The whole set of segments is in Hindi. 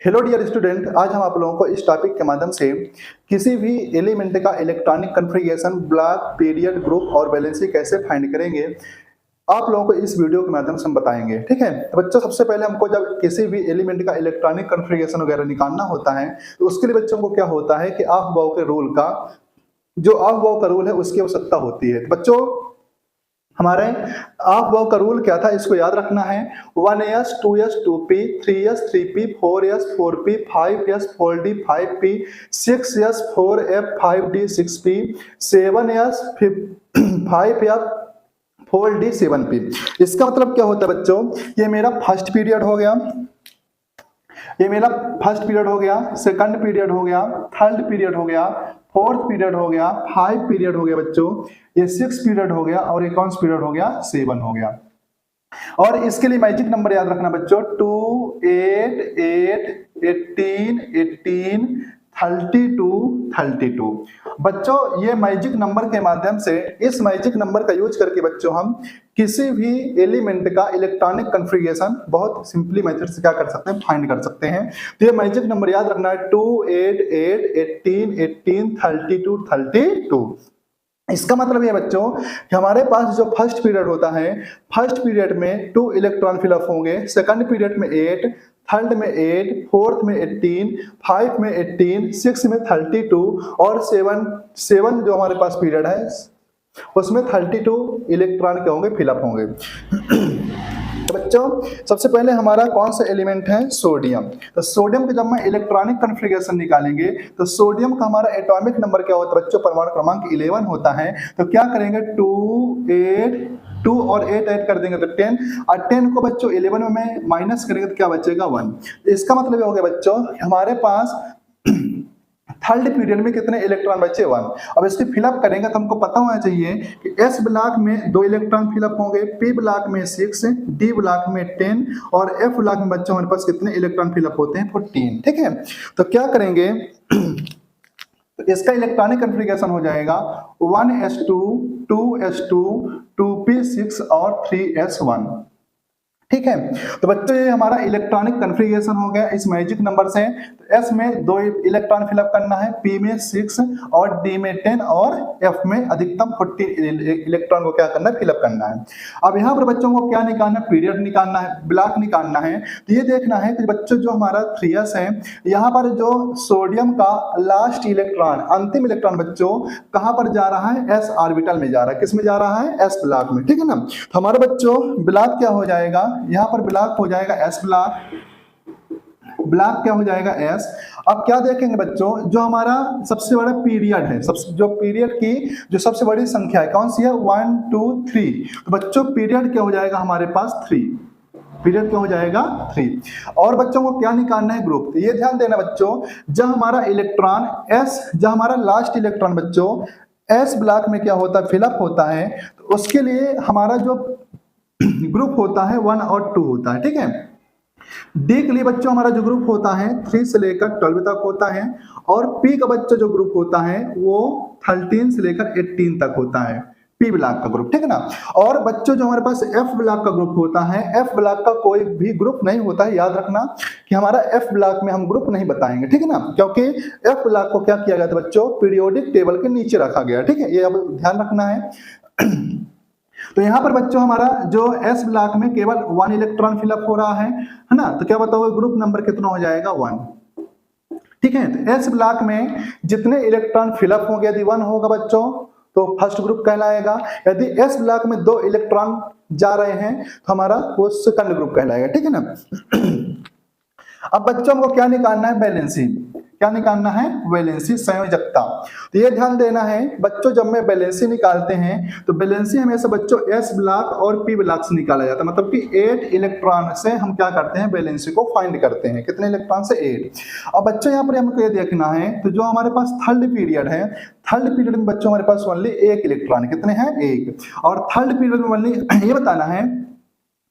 हेलो डियर स्टूडेंट, आज हम आप लोगों को इस टॉपिक के माध्यम से किसी भी एलिमेंट का electronic configuration, block, period, group और वैलेंसी कैसे फाइंड करेंगे, आप लोगों को इस वीडियो के माध्यम से हम बताएंगे। ठीक है, तो बच्चों सबसे पहले हमको जब किसी भी एलिमेंट का इलेक्ट्रॉनिक कन्फिग्रेशन वगैरह निकालना होता है तो उसके लिए बच्चों को क्या होता है कि ऑफ बाउ के रूल का, जो ऑफ बाउ का रूल है उसकी आवश्यकता होती है। तो बच्चों हमारे ऑफ बाउ का रूल क्या था, इसको याद रखना है। 1s 2s 2p 3s 3p 4s 4p 5s 4d 5p 6s 4f 5d 6p 7s 5f 4d 7p। इसका मतलब क्या होता है बच्चों, ये मेरा फर्स्ट पीरियड हो गया, ये मेरा फर्स्ट पीरियड हो गया, सेकंड पीरियड हो गया, थर्ड पीरियड हो गया, फोर्थ पीरियड हो गया, 5 पीरियड हो गया बच्चों, ये 6 पीरियड हो गया और ये कौन सा पीरियड हो गया, 7 हो गया। और इसके लिए मैजिक नंबर याद रखना बच्चों, 2 8 8 18 18 32 32। बच्चों ये मैजिक नंबर के माध्यम से, इस मैजिक नंबर का यूज करके बच्चों हम किसी भी एलिमेंट का इलेक्ट्रॉनिक कन्फिग्रेशन बहुत सिंपली मेथड से क्या कर सकते हैं, फाइंड कर सकते हैं। तो ये मैजिक नंबर याद रखना है, 2 8 8 18 18 32 32। इसका मतलब ये बच्चों कि हमारे पास जो फर्स्ट पीरियड होता है, फर्स्ट पीरियड में 2 इलेक्ट्रॉन फिलअप होंगे, सेकंड पीरियड में 8, थर्ड में 8, फोर्थ में 18, 5 में 18, 6 में 32 और 7 जो हमारे पास पीरियड है उसमें 32 इलेक्ट्रॉन क्या होंगे, फिलअप होंगे। तो बच्चों सबसे पहले हमारा कौन सा एलिमेंट है, सोडियम। तो सोडियम के जब मैं इलेक्ट्रॉनिक कन्फिग्रेशन निकालेंगे तो सोडियम का हमारा एटॉमिक नंबर क्या होता है बच्चों, परमाणु क्रमांक 11 होता है। तो क्या करेंगे, 2 8 2 और 8 ऐड कर देंगे तो 10, और 10 को बच्चों 11 में माइनस करेंगे तो क्या बचेगा, 1। इसका मतलब ये हो गया बच्चों हमारे पास थर्ड पीरियड में कितने इलेक्ट्रॉन बचे, 1। अब इसके फिलअप करेंगे तो हमको पता होना चाहिए कि एस ब्लॉक में 2 इलेक्ट्रॉन फिलअप होंगे, पी ब्लॉक में 6, डी ब्लॉक में 10 और एफ ब्लॉक में बच्चों हमारे पास कितने इलेक्ट्रॉन फिलअप होते हैं, 14। ठीक है, तो क्या करेंगे तो इसका इलेक्ट्रॉनिक कन्फिग्रेशन हो जाएगा 1s2 2s2 2p6 और 3s1। ठीक है, तो बच्चों ये हमारा इलेक्ट्रॉनिक कन्फिग्रेशन हो गया इस मैजिक नंबर से। तो एस में 2 इलेक्ट्रॉन फिलअप करना है, पी में 6 और डी में 10 और एफ में अधिकतम 14 इलेक्ट्रॉन को क्या करना है, फिलअप करना है। अब यहाँ पर बच्चों को क्या निकालना है, पीरियड निकालना है, ब्लॉक निकालना है। तो ये देखना है कि बच्चों जो हमारा 3s है, यहाँ पर जो सोडियम का लास्ट इलेक्ट्रॉन, अंतिम इलेक्ट्रॉन बच्चों कहाँ पर जा रहा है, एस ऑर्बिटल में जा रहा है। किस में जा रहा है, एस ब्लॉक में। ठीक है ना, तो हमारा बच्चों ब्लॉक क्या हो जाएगा, यहाँ पर ब्लॉक हो जाएगा एस ब्लॉक, ब्लॉक क्या हो जाएगा एस। अब क्या देखेंगे बच्चों, जो हमारा सबसे बड़ा पीरियड है, जो पीरियड की जो सबसे बड़ी संख्या है कौन सी है, 1 2 3। तो बच्चों पीरियड क्या हो जाएगा हमारे पास, 3। पीरियड क्या हो जाएगा, 3। और बच्चों को क्या निकालना है, ग्रुप। ये ध्यान देना बच्चों, जब हमारा इलेक्ट्रॉन एस, जब हमारा लास्ट इलेक्ट्रॉन बच्चों एस ब्लॉक में क्या होता है, फिलअप होता है, तो उसके लिए हमारा जो ग्रुप होता है 1 और 2 होता है। ठीक है, डी के लिए बच्चों हमारा जो ग्रुप होता है 3 से लेकर 12 तक होता है, और पी का बच्चों जो ग्रुप होता है वो 13 से लेकर 18 तक होता है, पी ब्लॉक का ग्रुप। ठीक है ना, और बच्चों जो हमारे पास एफ ब्लॉक का ग्रुप होता है, एफ ब्लॉक का कोई भी ग्रुप नहीं होता है। याद रखना कि हमारा एफ ब्लॉक में हम ग्रुप नहीं बताएंगे। ठीक है ना, क्योंकि एफ ब्लॉक को क्या किया गया था बच्चों, पीरियोडिक टेबल के नीचे रखा गया। ठीक है, ये अब ध्यान रखना है। तो यहाँ पर बच्चों हमारा जो एस ब्लॉक में केवल 1 इलेक्ट्रॉन फिलअप हो रहा है ना, तो क्या बताओगे ग्रुप नंबर कितना हो जाएगा, 1। ठीक है, तो एस ब्लॉक में जितने इलेक्ट्रॉन फिलअप होंगे यदि 1 होगा बच्चों तो फर्स्ट ग्रुप कहलाएगा। यदि एस ब्लॉक में 2 इलेक्ट्रॉन जा रहे हैं तो हमारा वो सेकंड ग्रुप कहलाएगा। ठीक है ना। अब बच्चों को क्या निकालना है, वैलेंसी। क्या निकालना है, वैलेंसी, संयोजकता। तो ये ध्यान देना है बच्चों, जब में वैलेंसी निकालते हैं तो वैलेंसी हमेशा बच्चों एस ब्लॉक और पी ब्लॉक से निकाला जाता है। मतलब कि 8 इलेक्ट्रॉन से हम क्या करते हैं, वैलेंसी को फाइंड करते हैं। कितने इलेक्ट्रॉन से, 8। अब बच्चों यहाँ पर हमको ये देखना है, तो जो हमारे पास थर्ड पीरियड है, थर्ड पीरियड में बच्चों हमारे पास ओनली 1 इलेक्ट्रॉन, कितने हैं, 1। और थर्ड पीरियड में ओनली ये बताना है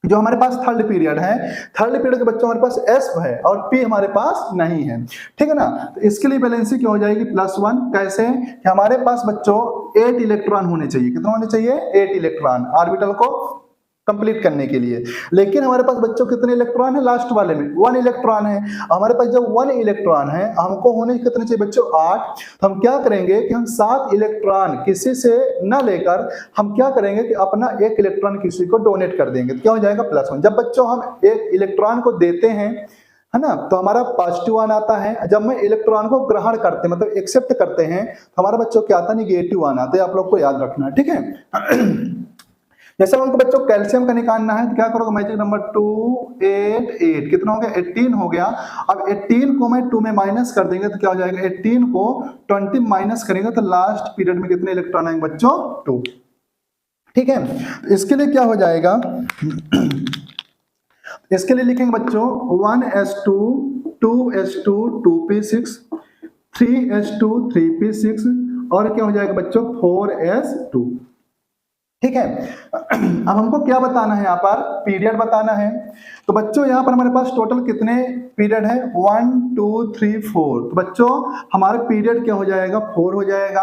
जो हमारे पास थर्ड पीरियड है, थर्ड पीरियड के बच्चों हमारे पास एस है और पी हमारे पास नहीं है। ठीक है ना, तो इसके लिए वैलेंसी क्या हो जाएगी, +1। कैसे कि हमारे पास बच्चों 8 इलेक्ट्रॉन होने चाहिए। कितने होने चाहिए, 8 इलेक्ट्रॉन। ऑर्बिटल को कंप्लीट करने के लिए। लेकिन हमारे पास बच्चों कितने इलेक्ट्रॉन है लास्ट वाले में? 1 इलेक्ट्रॉन है। हमारे पास जब 1 इलेक्ट्रॉन है, हमको होने कितने चाहिए बच्चों? 8। तो हम क्या करेंगे कि हम 7 इलेक्ट्रॉन किसी से न लेकर हम क्या करेंगे कि अपना 1 इलेक्ट्रॉन किसी को डोनेट कर देंगे। तो क्या हो जाएगा? +1। जब बच्चों हम 1 इलेक्ट्रॉन को देते हैं, है ना, तो हमारा पॉजिटिव वन आता है। जब मैं इलेक्ट्रॉन को ग्रहण करते हैं, मतलब एक्सेप्ट करते हैं, तो हमारा बच्चों क्या आता है? नेगेटिव वन आता है। आप लोग को याद रखना है, ठीक है। जैसे हमको बच्चों कैल्शियम का निकालना है, तो क्या करोगे? मैजिक नंबर 288 कितना हो गया? 18 हो गया। अब 18 को मैं 2 में माइनस कर देंगे तो क्या हो जाएगा? 18 को 20 माइनस करेंगे तो लास्ट पीरियड में कितने इलेक्ट्रॉन आएंगे बच्चों? 2। ठीक है, इसके लिए क्या हो जाएगा? इसके लिए लिखेंगे बच्चों 1s2 2s2 2p6 3s2 3p6 और क्या हो जाएगा बच्चों? 4s2। ठीक है। अब हमको क्या बताना है? यहाँ पर पीरियड बताना है। तो बच्चों यहाँ पर हमारे पास टोटल कितने पीरियड है? 1 2 3 4। तो बच्चों हमारा पीरियड क्या हो जाएगा? 4 हो जाएगा।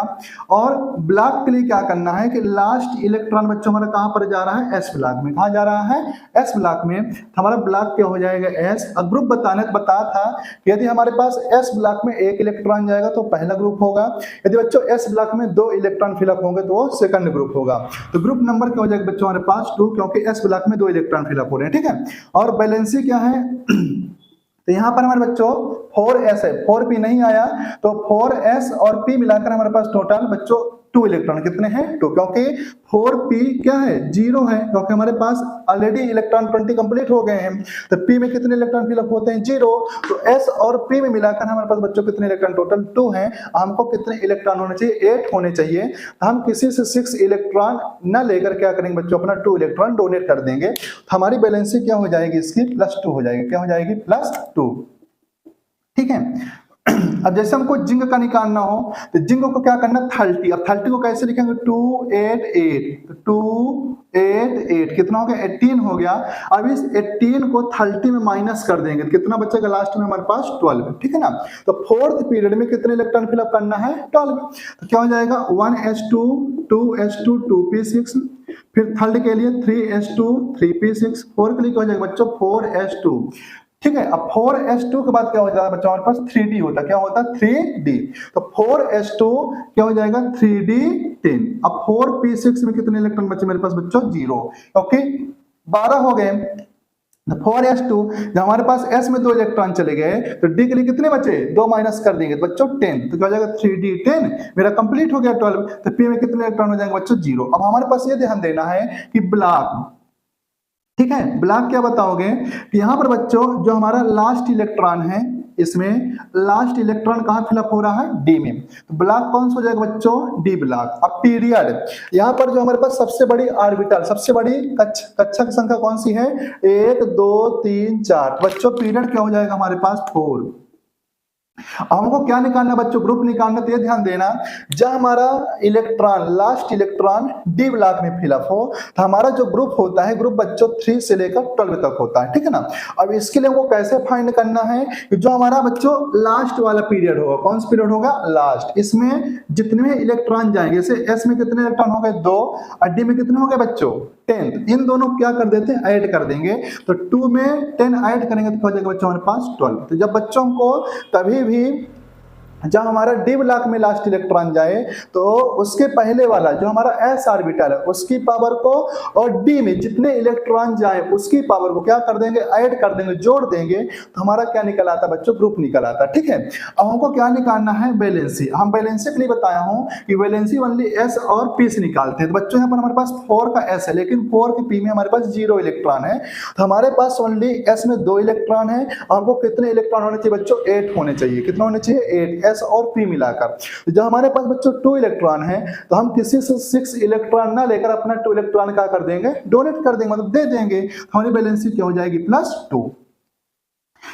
और ब्लॉक के लिए क्या करना है कि लास्ट इलेक्ट्रॉन बच्चों हमारा कहाँ पर जा रहा है? एस ब्लॉक में। कहाँ जा रहा है? एस ब्लॉक में। तो हमारा ब्लॉक क्या हो जाएगा? एस। अब ग्रुप बताने तो बता था कि यदि हमारे पास एस ब्लॉक में 1 इलेक्ट्रॉन जाएगा तो पहला ग्रुप होगा। यदि बच्चों एस ब्लॉक में 2 इलेक्ट्रॉन फिलअप होंगे तो वो सेकंड ग्रुप होगा। तो ग्रुप नंबर क्या हो जाएगा बच्चों हमारे पास? 2, क्योंकि एस ब्लॉक में 2 इलेक्ट्रॉन फिलअप हो रहे हैं। ठीक है। और बैलेंसी क्या है? तो यहाँ पर हमारे बच्चों 4s है, 4p नहीं आया, तो 4s और p मिलाकर हमारे पास टोटल बच्चों 2 इलेक्ट्रॉन कितने हैं? 2, क्योंकि 4p क्या है? 0 है, क्योंकि हमारे पास ऑलरेडी इलेक्ट्रॉन 20 कंप्लीट हो गए हैं। तो p में कितने इलेक्ट्रॉन फिलअप होते हैं? 0। तो s और p में मिलाकर हमारे पास बच्चों कितने इलेक्ट्रॉन? टोटल 2 हैं। हमको कितने इलेक्ट्रॉन होने चाहिए? 8 होने चाहिए। तो हम किसी से 6 इलेक्ट्रॉन न लेकर क्या करेंगे बच्चों? अपना 2 इलेक्ट्रॉन डोनेट कर देंगे। तो हमारी बैलेंसी क्या हो जाएगी? इसकी +2 हो जाएगी। क्या हो जाएगी? +2। ठीक है। अब जैसे हमको जिंक का निकालना हो तो जिंक को क्या करना? 30। अब 30 को कैसे लिखेंगे? 288। तो 288 कितना हो गया? 18 हो गया। अब इस 18 को 30 में माइनस कर देंगे तो कितना बचेगा लास्ट में? हमारे पास 12। ठीक है ना। तो फोर्थ पीरियड में कितने इलेक्ट्रॉन फिलअप करना है? 12। तो क्या हो जाएगा? 1s2 2s2 2p6, फिर थर्ड के लिए 3s2 3p6, फोर्थ के लिए क्या हो जाएगा बच्चों? 4s2। ठीक है। अब 4s2 के बाद क्या हो जाता है बच्चों? हमारे पास 3d होता है। क्या होता है? 3d। तो 4s2 क्या हो जाएगा? 3d10। अब 4p6 में कितने इलेक्ट्रॉन बचे मेरे पास बच्चों? 0। ओके, 12 हो गए। 4s2 जब हमारे पास s में 2 इलेक्ट्रॉन चले गए तो d के लिए कितने बचे? 2 माइनस कर देंगे तो बच्चों 10। तो क्या हो जाएगा? 3d10 मेरा कंप्लीट हो गया 12। तो p में कितने इलेक्ट्रॉन हो जाएंगे बच्चों? 0। अब हमारे पास ये ध्यान देना है कि ब्लॉक, ठीक है, ब्लॉक क्या बताओगे कि यहां पर बच्चों जो हमारा लास्ट इलेक्ट्रॉन है, इसमें लास्ट इलेक्ट्रॉन कहां फिलअप हो रहा है? डी में। तो ब्लॉक कौन सा हो जाएगा बच्चों? D block. अब पीरियड, यहां पर जो हमारे पास सबसे बड़ी ऑर्बिटल, सबसे बड़ी कक्षा की संख्या कौन सी है? 1 2 3 4। बच्चों पीरियड क्या हो जाएगा हमारे पास? 4। हमको क्या निकालना बच्चों? ग्रुप निकालना। तो ये ध्यान देना, जब हमारा electron last electron D block में फिलअप हो तो हमारा जो ग्रुप होता है, ग्रुप बच्चों 3 से लेकर 12 तक होता है। ठीक है ना। अब इसके लिए हमको कैसे फाइंड करना है कि जो हमारा बच्चों लास्ट वाला पीरियड होगा, कौन सा पीरियड होगा? लास्ट। इसमें जितने इलेक्ट्रॉन जाएंगे, जैसे एस में कितने इलेक्ट्रॉन हो गए? 2 और डी में कितने हो गए बच्चों? 10। इन दोनों क्या कर देते हैं? ऐड कर देंगे। तो 2 में 10 ऐड करेंगे तो हो जाएगा बच्चों हमारे पास 12। तो जब बच्चों को कभी भी जब हमारा डी ब्लॉक में लास्ट इलेक्ट्रॉन जाए तो उसके पहले वाला जो हमारा एस ऑर्बिटल है उसकी पावर को और डी में जितने इलेक्ट्रॉन जाए उसकी पावर को क्या कर देंगे? ऐड कर देंगे, जोड़ देंगे। तो हमारा क्या निकल आता है बच्चों? ग्रुप निकल आता है। ठीक है। अब हमको क्या निकालना है? बैलेंसी। हम बैलेंसी के लिए बताया हूं कि बैलेंसी ओनली एस और पी से निकालते हैं। तो बच्चों यहाँ पर हमारे पास 4 का एस है, लेकिन 4 के पी में हमारे पास 0 इलेक्ट्रॉन है। तो हमारे पास ओनली एस में 2 इलेक्ट्रॉन है। हमको कितने इलेक्ट्रॉन होने चाहिए बच्चों? 8 होने चाहिए। कितना होने चाहिए? 8, एस और पी मिलाकर। जब हमारे पास बच्चों 2 इलेक्ट्रॉन है तो हम किसी से 6 इलेक्ट्रॉन ना लेकर अपना 2 इलेक्ट्रॉन क्या कर देंगे? डोनेट कर देंगे, मतलब दे देंगे। हमारी बैलेंसी क्या हो जाएगी? +2।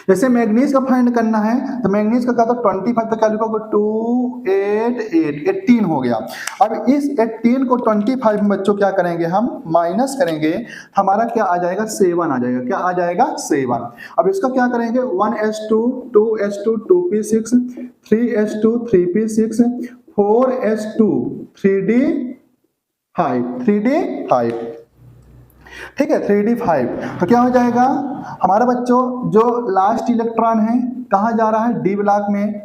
जैसे मैग्नीज का फाइंड करना है तो मैग्नीज का क्या था? 25 तक क्या लिखोगे? 288 18 हो गया। अब इस 18 को 25 में बच्चों क्या करेंगे? हम माइनस करेंगे। हमारा क्या आ जाएगा? 7 आ जाएगा। क्या आ जाएगा? 7। अब इसका क्या करेंगे? 1s2 2s2 2p6 3s2 3p6 4s2 3d5 3d5। ठीक है, 3d5। तो क्या हो जाएगा हमारा बच्चों, जो लास्ट इलेक्ट्रॉन है कहाँ जा रहा है, डी ब्लॉक में,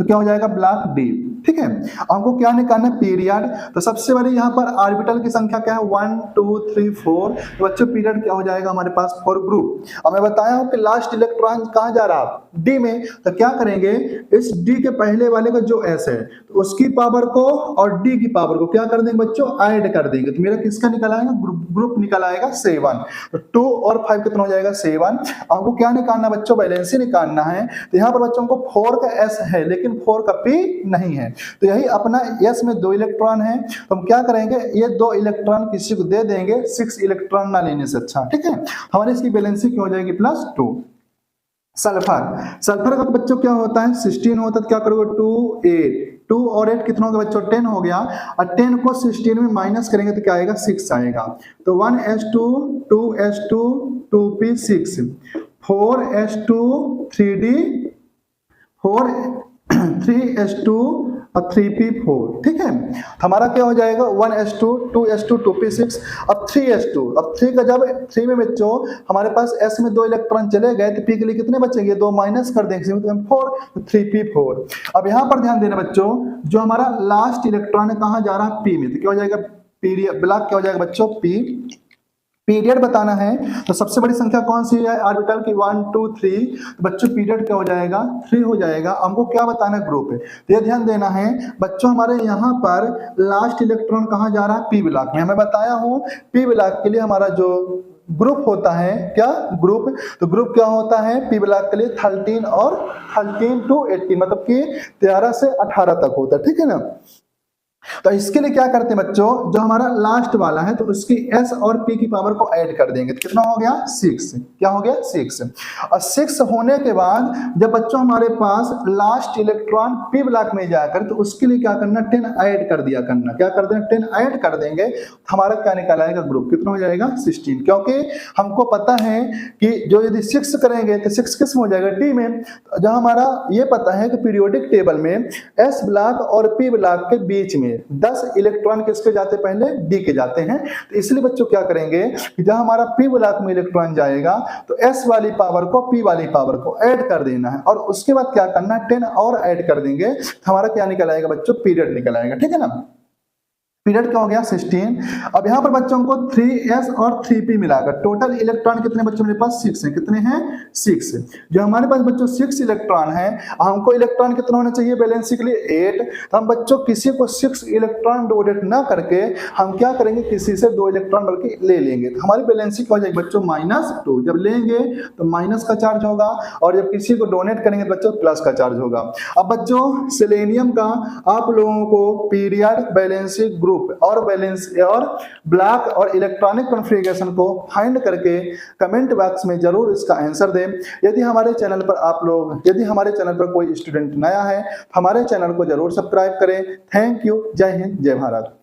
तो क्या हो जाएगा ब्लॉक डी। ठीक है, हमको क्या निकालना है, पीरियड। तो सबसे बड़ी यहाँ पर ऑर्बिटल की संख्या क्या है, 1 2 3 4। तो बच्चों पीरियड क्या हो जाएगा हमारे पास, 4 ग्रुप। और मैं बताया हूँ कि लास्ट इलेक्ट्रॉन कहाँ जा रहा है, डी में। तो क्या करेंगे, इस डी के पहले वाले का जो एस है तो उसकी पावर को और डी की पावर को क्या कर देंगे बच्चों, ऐड कर देंगे। तो मेरा किसका निकल आएगा, ग्रुप निकल आएगा 7। तो 2 और 5 कितना हो जाएगा, 7। हमको क्या निकालना बच्चों, बैलेंसी निकालना है। तो यहाँ पर बच्चों को 4 का एस है लेकिन 4 का पी नहीं है। तो यही अपना एस में 2 इलेक्ट्रॉन है, तो हम क्या करेंगे, ये 2 इलेक्ट्रॉन किसी को दे देंगे, 6 इलेक्ट्रॉन ना लेने से अच्छा। ठीक है, हमारी इसकी बैलेंसी क्या हो जाएगी, +2। सल्फर का बच्चों क्या होता है, 16 होता है। तो क्या करोगे, 2 8, 2 और 8 कितना होगा बच्चों, 10 हो गया। और 10 को 16 में माइनस करेंगे तो क्या आएगा, 6 आएगा। तो 1s2 2s2 2p6 4s2 3d 4 3s2 और 3p4। ठीक है, हमारा क्या हो जाएगा, 1s2 2s2 2p6। अब 3s2, अब 3 का जब 3 में बच्चों हमारे पास s में 2 इलेक्ट्रॉन चले गए तो p के लिए कितने बचेंगे, 2 माइनस कर देंगे, 4, तो 3p4। अब यहाँ पर ध्यान देना बच्चों, जो हमारा लास्ट इलेक्ट्रॉन है कहाँ जा रहा है, p में। तो क्या हो जाएगा, पीरियड ब्लॉक क्या हो जाएगा बच्चों, p। पीरियड बताना है तो सबसे बड़ी संख्या कौन सी है, ऑर्बिटल की 1 2 3। तो बच्चों पीरियड क्या हो जाएगा, 3 हो जाएगा। हमको क्या बताना है, ग्रुप है। तो ये ध्यान देना है बच्चों, हमारे यहाँ पर लास्ट इलेक्ट्रॉन कहाँ जा रहा है, पी ब्लॉक में। हमें बताया हूँ पी ब्लॉक के लिए हमारा जो ग्रुप होता है, क्या ग्रुप, तो ग्रुप क्या होता है पी ब्लॉक के लिए, 13 और 13 to 18, मतलब कि 13 से 18 तक होता है। ठीक है ना। तो इसके लिए क्या करते हैं बच्चों, जो हमारा लास्ट वाला है तो उसकी s और p की पावर को ऐड कर देंगे। तो कितना हो गया, 6। क्या हो गया, 6। और 6 होने के बाद जब बच्चों हमारे पास लास्ट इलेक्ट्रॉन p ब्लॉक में जाकर, तो उसके लिए क्या करना, 10 ऐड कर दिया करना। क्या कर देना, 10 ऐड कर देंगे। हमारा क्या निकल आएगा, ग्रुप कितना हो जाएगा, 16। क्योंकि हमको पता है कि जो यदि 6 करेंगे तो 6 किस में हो जाएगा, डी में। जब हमारा ये पता है कि पीरियोडिक टेबल में s ब्लॉक और p ब्लॉक के बीच में 10 इलेक्ट्रॉन किसके जाते, पहले डी के जाते हैं। तो इसलिए बच्चों क्या करेंगे कि जब हमारा पी ब्लॉक में इलेक्ट्रॉन जाएगा तो एस वाली पावर को पी वाली पावर को ऐड कर देना है, और उसके बाद क्या करना है, 10 और ऐड कर देंगे। हमारा क्या निकल आएगा बच्चों, पीरियड निकल आएगा। ठीक है ना, पीरियड क्या हो गया, 16। अब यहाँ पर बच्चों को 3s और 3p मिलाकर टोटल इलेक्ट्रॉन कितने बच्चों मेरे पास, 6 है। कितने हैं, 6। जो हमारे पास बच्चों 6 इलेक्ट्रॉन है, हमको इलेक्ट्रॉन कितना होना चाहिए बैलेंसी के लिए, 8। तो हम बच्चों किसी को 6 इलेक्ट्रॉन डोनेट ना करके हम क्या करेंगे, किसी से 2 इलेक्ट्रॉन बल्कि ले लेंगे। तो हमारी बैलेंसी क्या हो जाएगी बच्चों, -2। जब लेंगे तो माइनस का चार्ज होगा, और जब किसी को डोनेट करेंगे तो बच्चों प्लस का चार्ज होगा। अब बच्चों सेलेनियम का आप लोगों को पीरियड, बैलेंसी, ग्रुप और बैलेंस और ब्लॉक और इलेक्ट्रॉनिक कॉन्फ़िगरेशन को फाइंड करके कमेंट बॉक्स में जरूर इसका आंसर दें। यदि हमारे चैनल पर कोई स्टूडेंट नया है, हमारे चैनल को जरूर सब्सक्राइब करें। Thank you. जय हिंद, जय भारत।